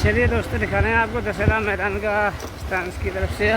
चलिए दोस्तों दिखा रहे हैं आपको दशहरा मैदान का स्टांस की तरफ से।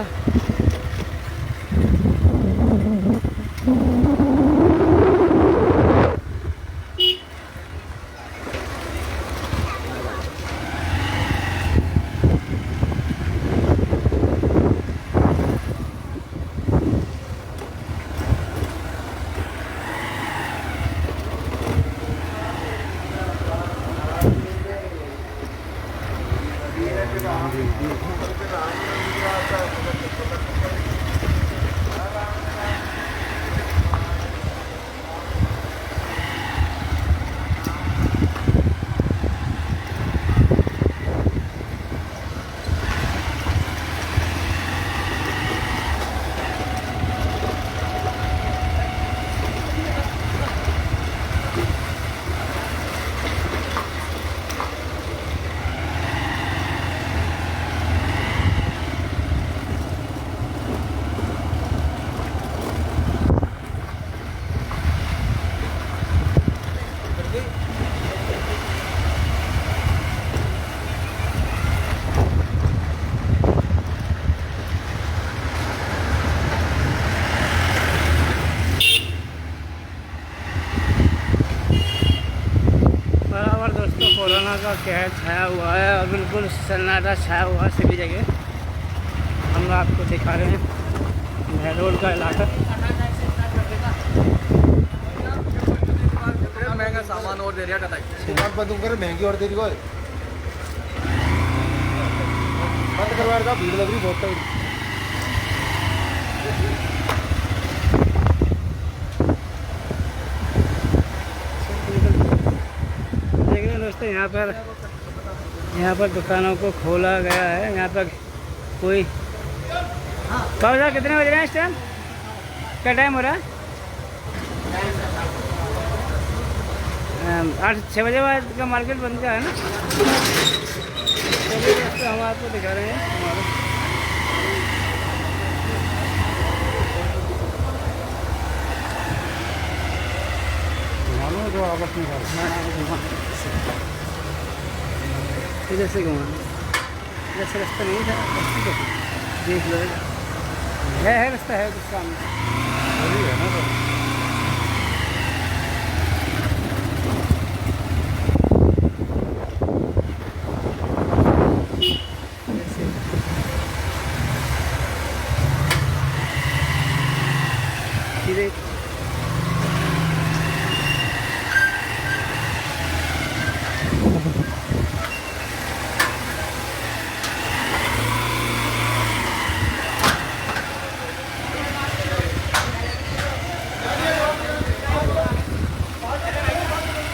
कोरोना का कहर छाया हुआ है और बिल्कुल सन्नाटा छाया हुआ है सभी जगह। हम आपको दिखा रहे हैं रोड का इलाका। महंगा सामान और दे रहा है, बंद कर महंगी और दे रही है, बंद करवा रहा, भीड़ लग रही बहुत तगड़ी। दोस्तों यहाँ पर दुकानों को खोला गया है। यहाँ पर कोई बाबा कितने बज रहे हैं इस टाइम? क्या टाइम हो रहा है? 8-6 बजे बाद का मार्केट बंद का है ना। चलिए दोस्तों हम आपको दिखा रहे हैं हमारा जो आपस में इधर से घुमा, इधर से रास्ता नहीं था, देख लो है रास्ता है कुछ सामने है ना। सीधे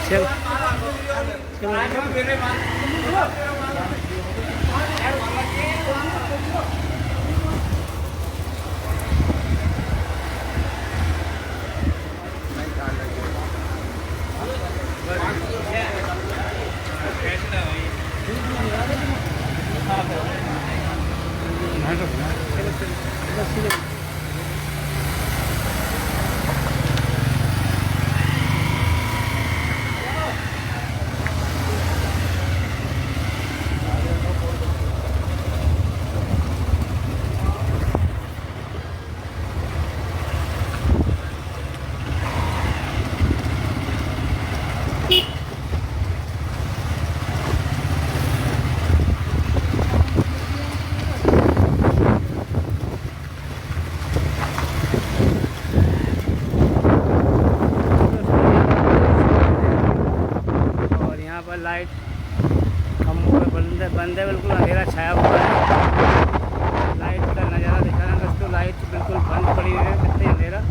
चल लाइट खम्भों पे बंद है, बिल्कुल अंधेरा छाया हुआ है। लाइट का नज़ारा दिखाना दोस्तों, लाइट बिल्कुल बंद पड़ी हुई है, कितनी अंधेरा।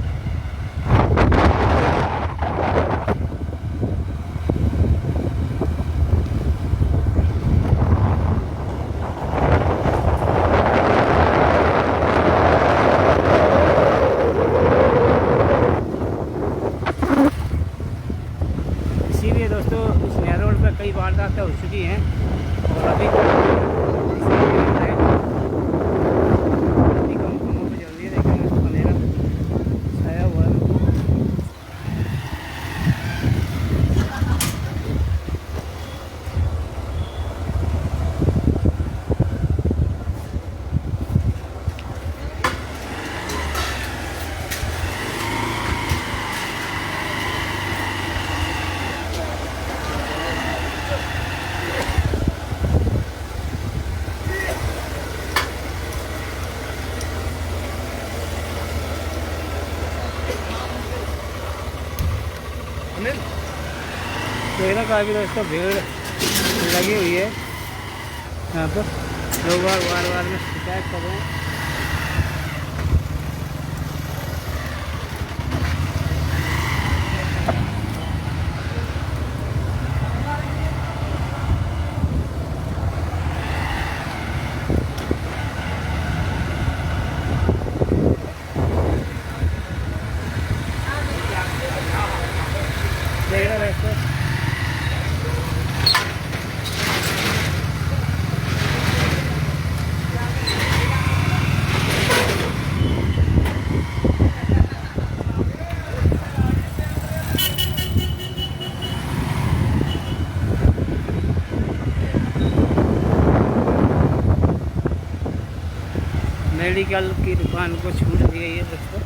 इसीलिए दोस्तों इस नया रोड पर कई वारदातें हो चुकी हैं और अभी कम पे चल रही है, लेकिन अंधेरा छाया हुआ है। देखना काफ़ी दोस्तों भीड़ लगी हुई है यहाँ पर, लोग बार बार में शिकायत कर रहे हैं। देखना दोस्तों मेडिकल की दुकान को छूट दी गई है दोस्तों।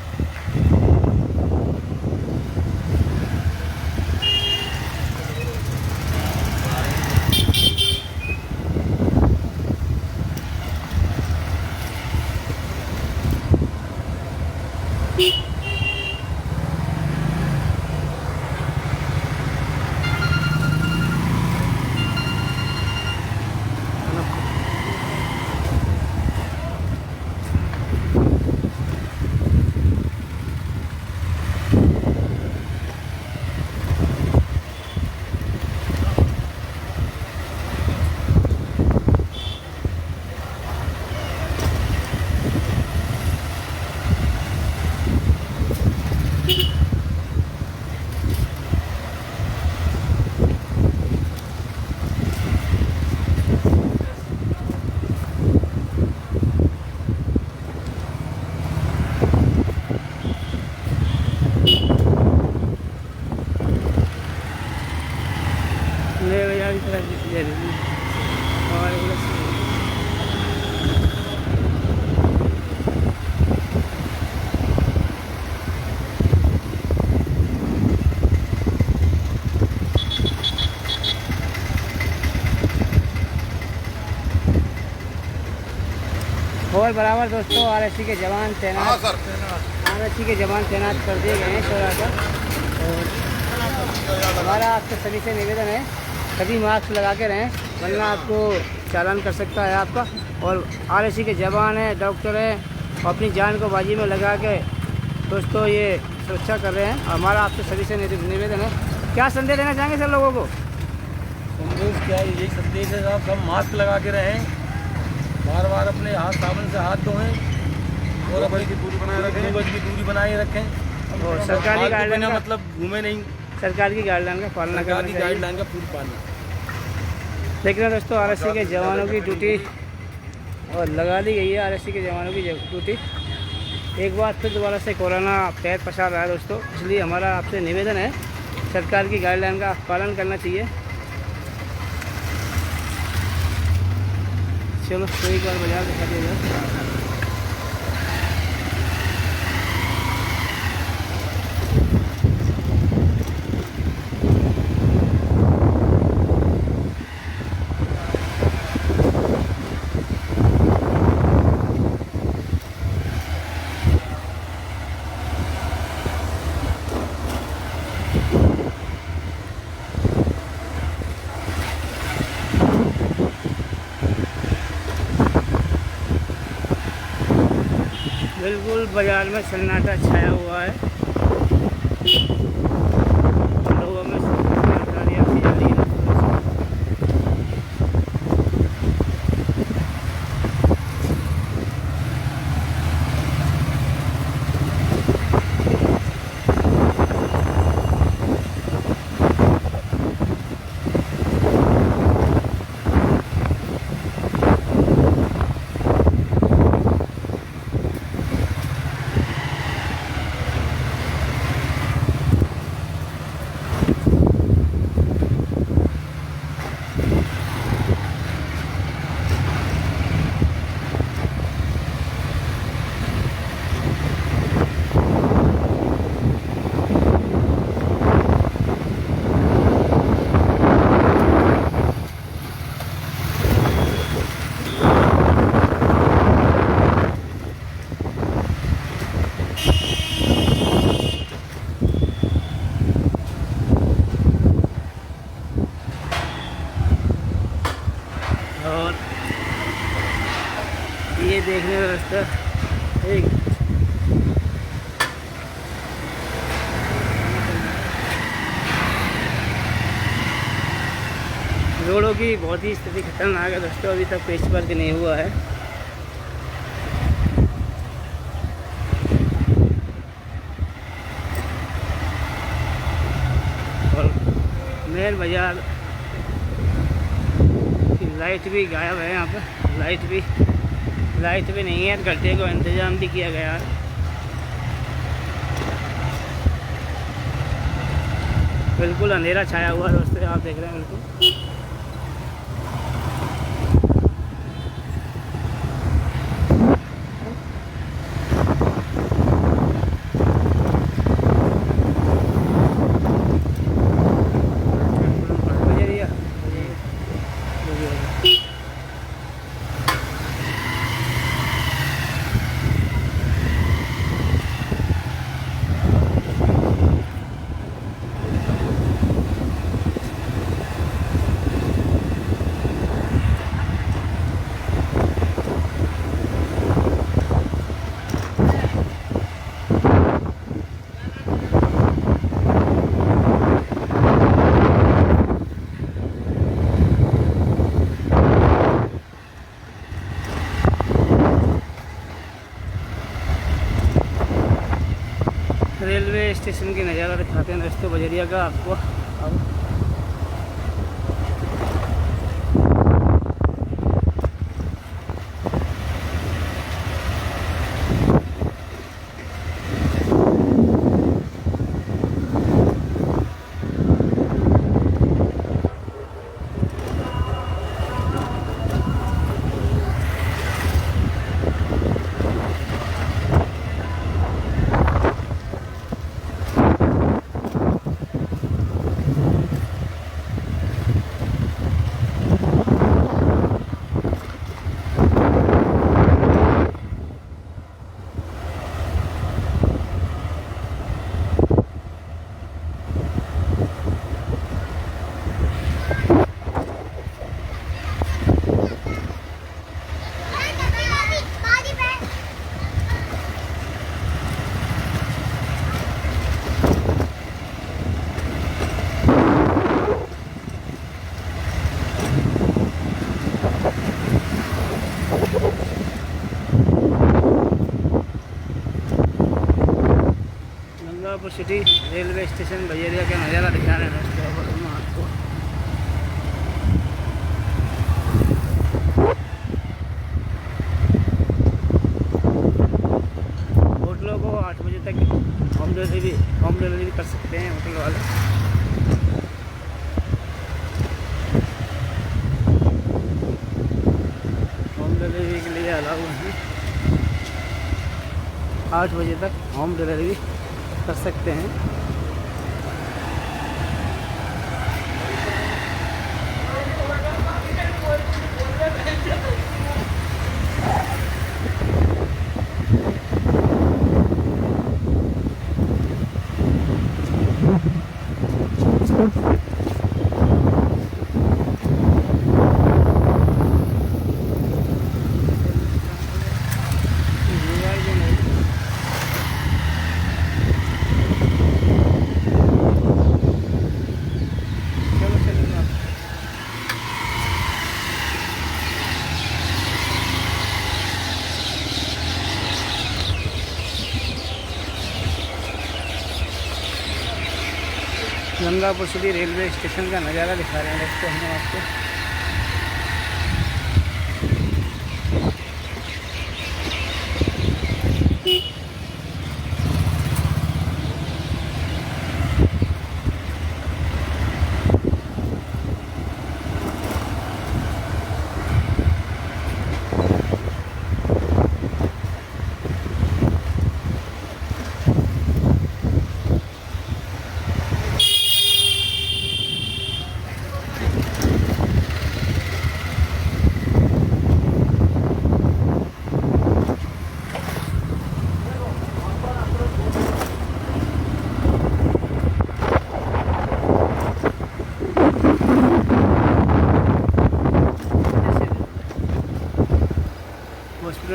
ले भैया की तरफ ले लीजिए और बराबर दोस्तों आरएससी के जवान तैनात आरएससी के जवान तैनात कर दिए गए हैं चौरा पर। और हमारा आपसे सभी से निवेदन है सभी मास्क लगा के रहें, वरना आपको चालान कर सकता है आपका। और आरएससी के जवान हैं, डॉक्टर हैं, अपनी जान को बाजी में लगा के दोस्तों ये सुरक्षा कर रहे हैं। हमारा आपसे सभी से निवेदन है, क्या संदेश देना चाहेंगे सर लोगों को? संदेश क्या है, यही संदेश है साहब, सब मास्क लगा के रहें, बार बार अपने हाथ साबुन से हाथ धोएं और अपनी दूरी बनाए रखें, 2 गज की दूरी बनाए रखें। और सरकारी गाइडलाइन का मतलब घूमे नहीं, सरकार की गाइडलाइन का पालना करना चाहिए। गाइडलाइन का पूरी पालना। देख रहे हैं दोस्तों आरएससी के जवानों की ड्यूटी और लगा दी गई है, आरएससी के जवानों की ड्यूटी। एक बार फिर दोबारा से कोरोना पैर पसार रहा है दोस्तों, इसलिए हमारा आपसे निवेदन है सरकार की गाइडलाइन का पालन करना चाहिए। चलो तो एक बार बाजार दिखा दिया जाए। बिल्कुल बाजार में सन्नाटा छाया हुआ है, लोगों में जानकारियाँ दी जा रही है। और ये देखने का रास्ता एक रोडों की बहुत ही स्थिति खतरनाक है दोस्तों, अभी तक पेच वर्क नहीं हुआ है। और मेन बाजार की लाइट भी गायब है, यहाँ पर लाइट भी नहीं है, गड्ढे को इंतजाम भी किया गया है। बिल्कुल अंधेरा छाया हुआ है दोस्तों, आप देख रहे हैं बिल्कुल। रेलवे स्टेशन की नज़ारा दिखाते हैं दोस्तों बजरिया का आपको। अब गंगापुर सिटी रेलवे स्टेशन बजरिया का नज़ारा दिखा रहे हैं दोस्तों हम आपको। होटलों को 8 बजे तक होम डिलीवरी कर सकते हैं होटल वाले। होम डिलीवरी के लिए अलाउ है, 8 बजे तक होम डिलीवरी कर सकते हैं। गंगापुर सिटी रेलवे स्टेशन का नज़ारा दिखा रहे हैं दोस्तों हम आपको।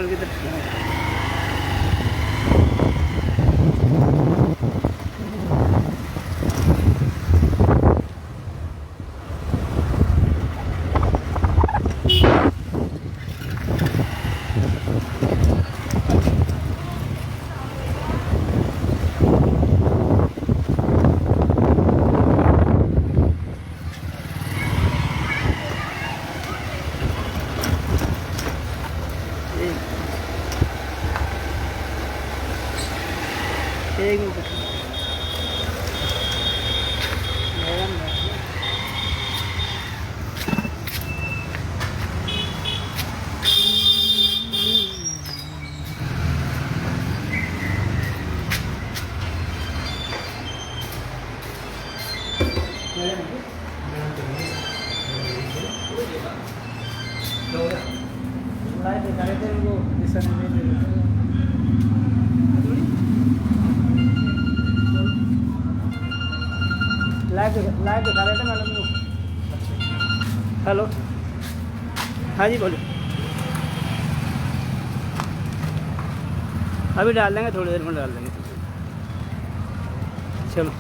रोड की तरफ जाएं। एक मिनट लाइट दिखा रहे थे उनको दिशा नहीं दे रहे थे। लाइव दिखा रहे थे मैडम को। हेलो, हाँ जी बोलो। अभी डाल देंगे, थोड़ी देर में डाल देंगे। चलो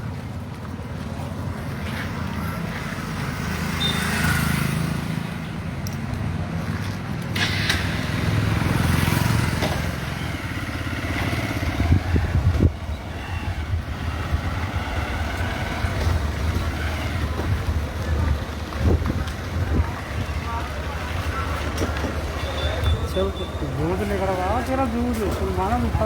दूध निकल रहा तेरा दूध सुलमाना मिठा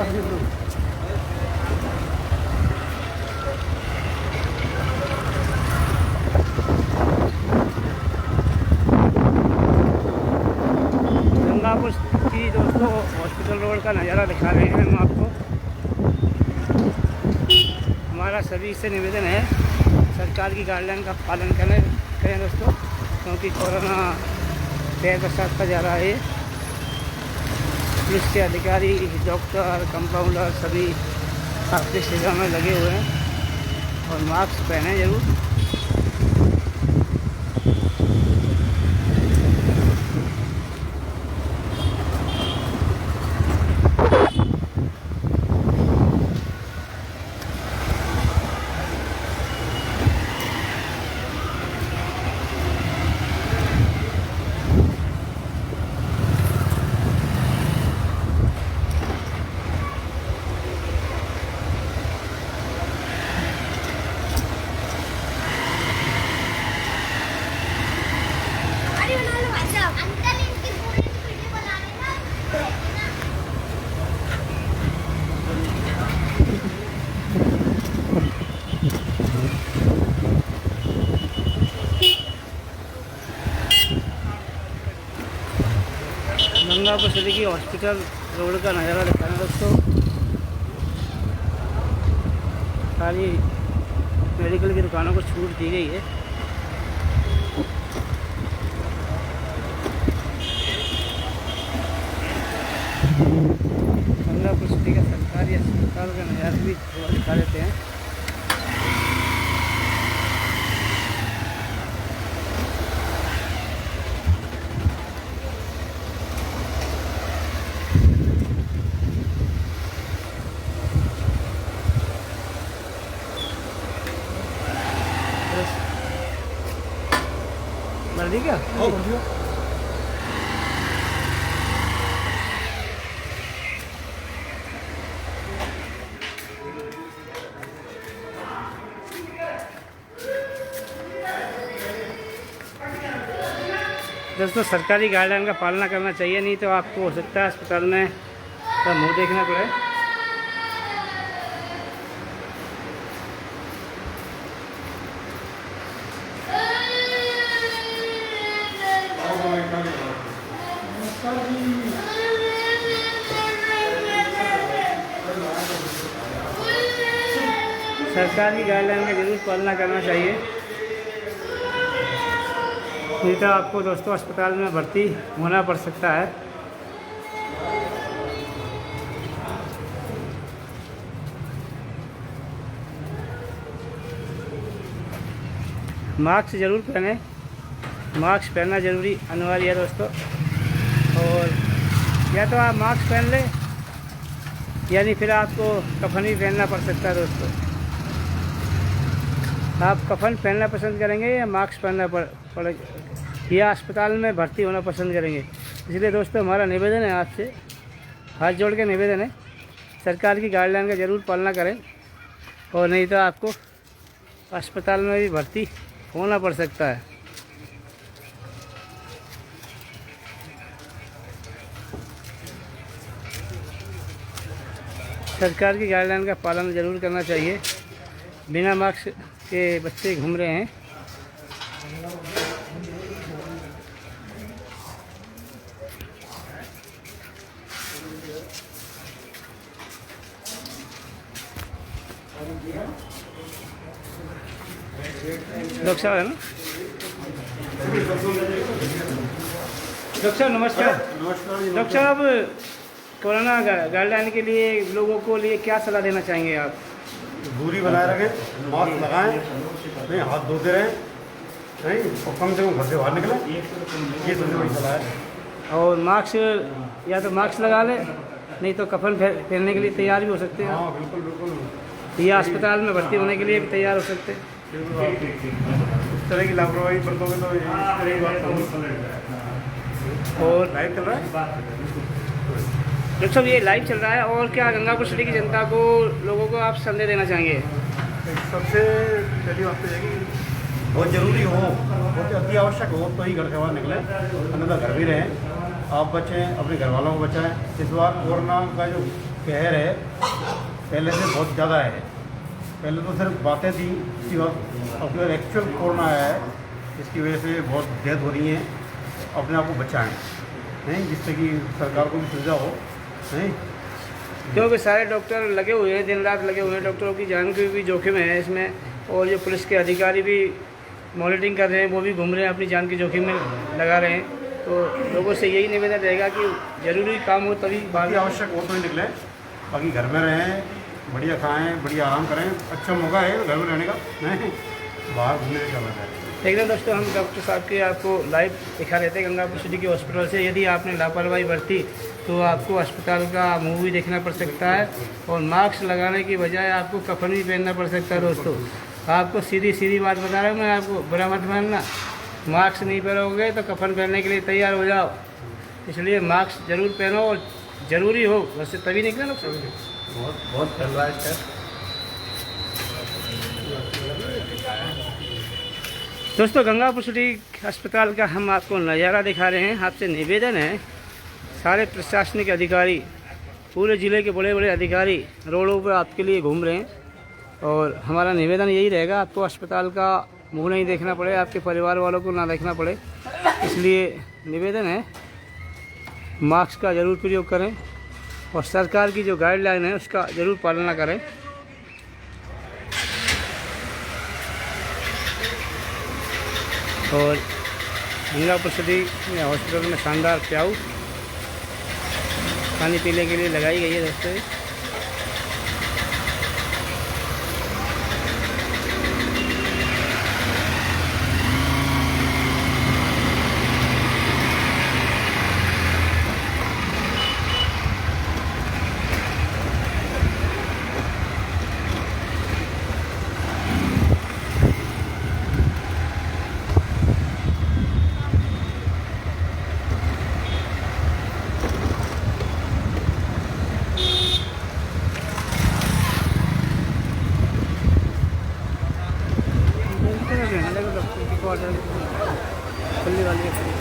गंगापुर की दोस्तों हॉस्पिटल रोड का नज़ारा दिखा रहे हैं हम आपको। हमारा सभी से निवेदन है सरकार की गाइडलाइन का पालन करें दोस्तों, क्योंकि कोरोना तेज बरसात का जा रहा है। पुलिस के अधिकारी, डॉक्टर, कंपाउंडर सभी आपकी सेवा में लगे हुए हैं और मास्क पहने जरूर। गंगापुर सिटी की हॉस्पिटल रोड का नज़ारा दिखाना दोस्तों। सारी मेडिकल की दुकानों को छूट दी गई है। गंगापुर सिटी का सरकारी अस्पताल का नज़ारा भी थोड़ा दिखा देते हैं। भर दी क्या? हाँ भर दिया। दोस्तों सरकारी गाइडलाइन का पालना करना चाहिए, नहीं तो आपको हो सकता है अस्पताल में मुँह देखना पड़े। सरकार की गाइडलाइन का जरूर पालना करना चाहिए, नहीं तो आपको दोस्तों अस्पताल में भर्ती होना पड़ सकता है। मास्क ज़रूर पहने, मास्क पहनना ज़रूरी अनिवार्य है दोस्तों। और या तो आप मास्क पहन लें, यानी फिर आपको कफन भी पहनना पड़ सकता है दोस्तों। आप कफन पहनना पसंद करेंगे या मास्क पहनना पड़ेगा, या अस्पताल में भर्ती होना पसंद करेंगे। इसलिए दोस्तों हमारा निवेदन है, आपसे हाथ जोड़ के निवेदन है, सरकार की गाइडलाइन का ज़रूर पालना करें, और नहीं तो आपको अस्पताल में भी भर्ती होना पड़ सकता है। सरकार की गाइडलाइन का पालन ज़रूर करना चाहिए। बिना मास्क के बच्चे घूम रहे हैं। डॉक्टर साहब है ना? डॉक्टर साहब नमस्कार। डॉक्टर साहब, कोरोना गाइडलाइन के लिए लोगों को लिए क्या सलाह देना चाहेंगे आप? दूरी बनाए रखें, मास्क लगाएं, नहीं हाथ धोते रहें, नहीं और कम से कम घर से बाहर निकलें, ये सबसे बड़ी सलाह है। और मास्क, या तो मास्क लगा लें, नहीं तो कफन पहनने के लिए तैयार भी हो सकते हैं, हाँ बिल्कुल बिल्कुल, या अस्पताल में भर्ती होने के लिए भी तैयार हो सकते हैं। इस तरह की लापरवाही बरतोगे तो इस तरह की बात और लाइव चल रहा है। डॉक्टर साहब ये लाइव चल रहा है, और क्या गंगापुर सिटी की जनता को, लोगों को आप संदेश देना चाहेंगे? सबसे पहली बात तो है कि बहुत ज़रूरी हो, बहुत अति आवश्यक हो तो ही घर से बाहर निकलें, अन्यथा घर भी रहें। आप बचें, अपने घर वालों को बचाएं। इस बार कोरोना का जो कहर है पहले से बहुत ज़्यादा है। पहले तो सिर्फ बातें थी, इसकी बात अब जो एक्चुअल कोरोना है इसकी वजह से बहुत डेथ हो रही है। अपने आप को बचाएं, नहीं जिससे कि सरकार को भी सुविधा हो, नहीं क्योंकि सारे डॉक्टर लगे हुए हैं, दिन रात लगे हुए हैं, डॉक्टरों की जान की भी जोखिम है इसमें, और जो पुलिस के अधिकारी भी मॉनिटरिंग कर रहे हैं, वो भी घूम रहे हैं, अपनी जान की जोखिम में लगा रहे हैं। तो लोगों से यही निवेदन रहेगा कि जरूरी काम हो तभी बाकी आवश्यक हो तो ही निकलें, बाकी घर में रहें, बढ़िया खाएं, बढ़िया आराम करें। अच्छा मौका है घर में रहने का, नहीं बाहर घूमने का मजा है। एकदम दोस्तों, हम डॉक्टर साहब के आपको लाइव दिखा रहे थे गंगापुर सिटी के हॉस्पिटल से। यदि आपने लापरवाही बरती तो आपको अस्पताल का मुँह भी देखना पड़ सकता है, और मास्क लगाने की बजाय आपको कफन भी पहनना पड़ सकता है। दोस्तों आपको सीधी बात बता रहा हूँ मैं, आपको बुरा मत मानना। मास्क नहीं पहनोगे तो कफन पहनने के लिए तैयार हो जाओ, इसलिए मास्क ज़रूर पहनो, और ज़रूरी हो वैसे तभी निकले लोग। बहुत चल रहा है सर। दोस्तों गंगापुर सिटी अस्पताल का हम आपको नज़ारा दिखा रहे हैं। आपसे निवेदन है, सारे प्रशासनिक अधिकारी, पूरे ज़िले के बड़े बड़े अधिकारी रोडों पर आपके लिए घूम रहे हैं, और हमारा निवेदन यही रहेगा, आपको अस्पताल का मुंह नहीं देखना पड़े, आपके परिवार वालों को ना देखना पड़े। इसलिए निवेदन है, मास्क का ज़रूर प्रयोग करें, और सरकार की जो गाइडलाइन है उसका ज़रूर पालना करें। और गंगापुर सिटी में हॉस्पिटल में शानदार प्याऊ पानी पीने के लिए लगाई गई है दोस्तों। खुलने वाली है।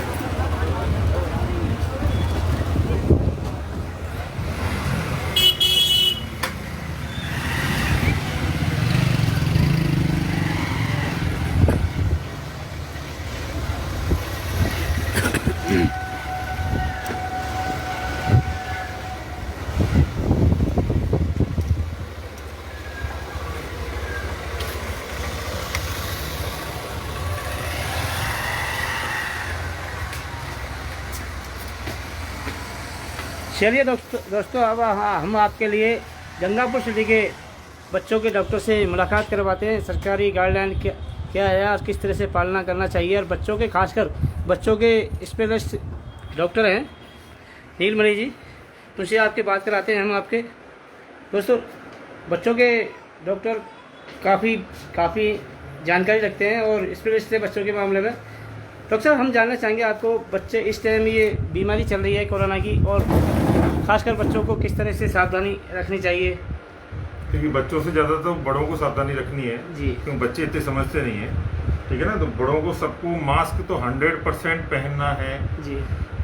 चलिए दोस्तों अब हम आपके लिए गंगापुर सिटी के बच्चों के डॉक्टर से मुलाकात करवाते हैं। सरकारी गाइडलाइन क्या है और किस तरह से पालना करना चाहिए, और बच्चों के खासकर बच्चों के स्पेशलिस्ट डॉक्टर हैं नीलमणि जी। तुझे आपके बात कराते हैं हम आपके दोस्तों। बच्चों के डॉक्टर काफ़ी जानकारी रखते हैं और स्पेशलिस्ट है बच्चों के मामले में। डॉक्टर साहब, हम जानना चाहेंगे आपको, बच्चे इस टाइम ये बीमारी चल रही है कोरोना की, और ख़ासकर बच्चों को किस तरह से सावधानी रखनी चाहिए? क्योंकि बच्चों से ज़्यादा तो बड़ों को सावधानी रखनी है जी, क्योंकि बच्चे इतने समझते नहीं हैं, ठीक है ना। तो बड़ों को सबको मास्क तो 100% पहनना है जी,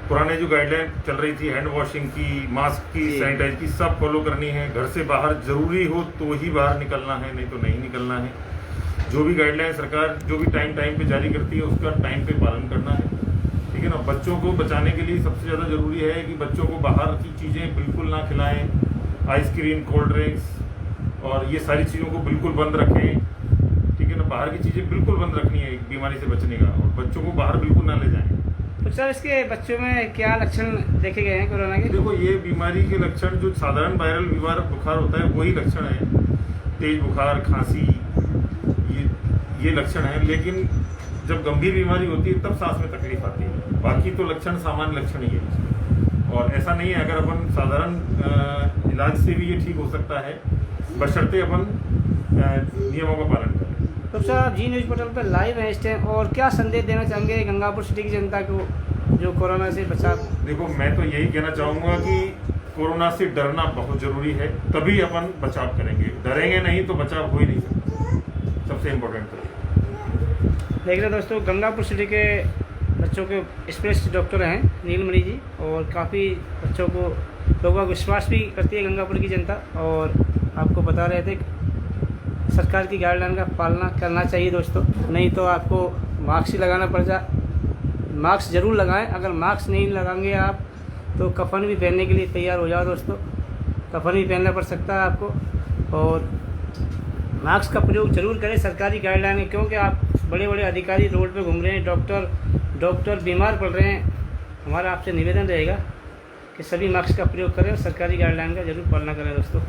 पुराने जो गाइडलाइन चल रही थी हैंड वॉशिंग की, मास्क की, जी। सैनिटाइज की, सब फॉलो करनी है। घर से बाहर जरूरी हो तो ही बाहर निकलना है, नहीं तो नहीं निकलना है। जो भी गाइडलाइन सरकार जो भी टाइम पे जारी करती है उसका टाइम पे पालन करना है, ठीक है ना। बच्चों को बचाने के लिए सबसे ज़्यादा ज़रूरी है कि बच्चों को बाहर की चीज़ें बिल्कुल ना खिलाएं, आइसक्रीम, कोल्ड ड्रिंक्स और ये सारी चीज़ों को बिल्कुल बंद रखें, ठीक है ना। बाहर की चीज़ें बिल्कुल बंद रखनी है बीमारी से बचने का, और बच्चों को बाहर बिल्कुल ना ले जाएं। तो सर इसके बच्चों में क्या लक्षण देखे गए हैं कोरोना के? देखो, ये बीमारी के लक्षण जो साधारण वायरल बुखार होता है वही लक्षण है, तेज बुखार, खांसी, ये लक्षण है। लेकिन जब गंभीर बीमारी होती है तब सांस में तकलीफ आती है, बाकी तो लक्षण सामान्य लक्षण ही है। और ऐसा नहीं है, अगर अपन साधारण इलाज से भी ये ठीक हो सकता है, बशर्ते अपन नियमों का पालन करें। तो सर आप जी न्यूज़ पोर्टल पर लाइव हैं इस टाइम, और क्या संदेश देना चाहेंगे गंगापुर सिटी की जनता को जो कोरोना से बचाव? देखो, मैं तो यही कहना चाहूँगा कि कोरोना से डरना बहुत ज़रूरी है, तभी अपन बचाव करेंगे। डरेंगे नहीं तो बचाव हो ही नहीं सकता, सबसे इम्पोर्टेंट तो। देख रहे दोस्तों, गंगापुर सिटी के बच्चों के स्पेशलिस्ट डॉक्टर हैं नीलमणि जी, और काफ़ी बच्चों को लोगों का विश्वास भी करती है गंगापुर की जनता। और आपको बता रहे थे सरकार की गाइडलाइन का पालना करना चाहिए दोस्तों, नहीं तो आपको मास्क ही लगाना पड़ जाए। मास्क ज़रूर लगाएं, अगर मास्क नहीं लगाएंगे आप तो कफन भी पहनने के लिए तैयार हो जाओ दोस्तों, कफन भी पहनना पड़ सकता है आपको। और मास्क का प्रयोग जरूर करें, सरकारी गाइडलाइन है, क्योंकि आप बड़े बड़े अधिकारी रोड पे घूम रहे हैं, डॉक्टर बीमार पड़ रहे हैं। हमारा आपसे निवेदन रहेगा कि सभी मास्क का प्रयोग करें और सरकारी गाइडलाइन का जरूर पालना करें दोस्तों।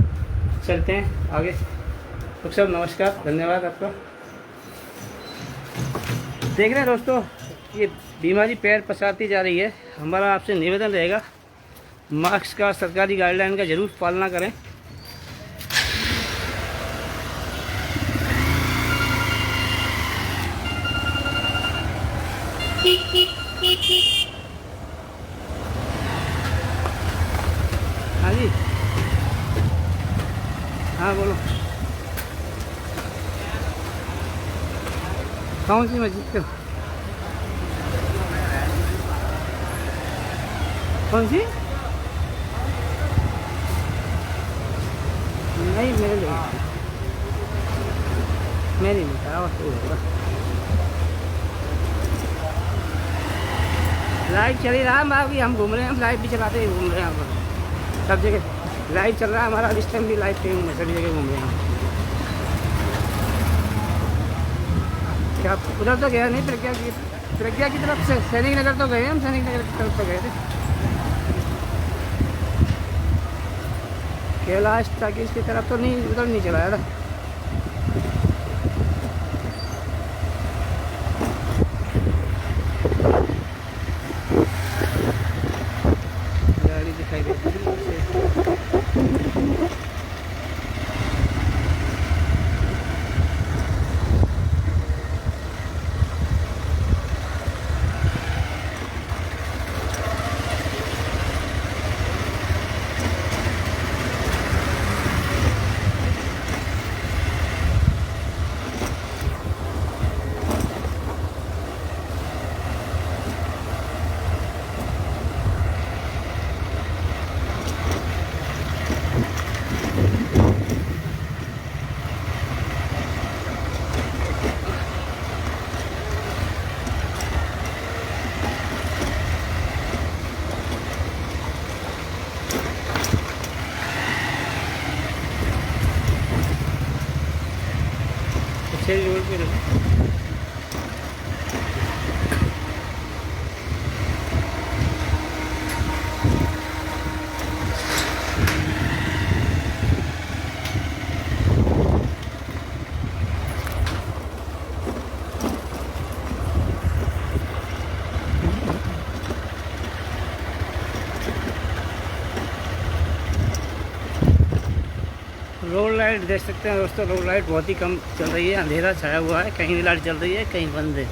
चलते हैं आगे। तो सब नमस्कार, धन्यवाद आपका। देख रहे हैं दोस्तों, ये बीमारी पैर पसारती जा रही है। हमारा आपसे निवेदन रहेगा मास्क का, सरकारी गाइडलाइन का जरूर पालना करें। हाँ जी, हाँ बोलो, कौन सी मस्जिद पे? कौन सी? नहीं, मेरे लिए मैं नहीं बताया, होगा। लाइव चल ही रहा है, अभी हम घूम रहे हैं, हम लाइव भी चलाते ही घूम रहे हैं। यहाँ पर सब जगह लाइव चल रहा है हमारा, इस टाइम भी लाइव स्ट्रीमिंग में सभी जगह घूम रहे हैं। क्या उधर तो गया नहीं, प्रज्ञा की तरफ से सैनिक नगर तो गए, हम सैनिक नगर की तरफ तो गए थे। कैलाश टाकीज की तरफ तो नहीं, उधर नहीं चलाया था। गाड़ी दिखाई देती है। अच्छे रोड पे लाइट देख सकते हैं दोस्तों, रोड लाइट बहुत ही कम चल रही है, अंधेरा छाया हुआ है, कहीं लाइट चल रही है कहीं बंद है।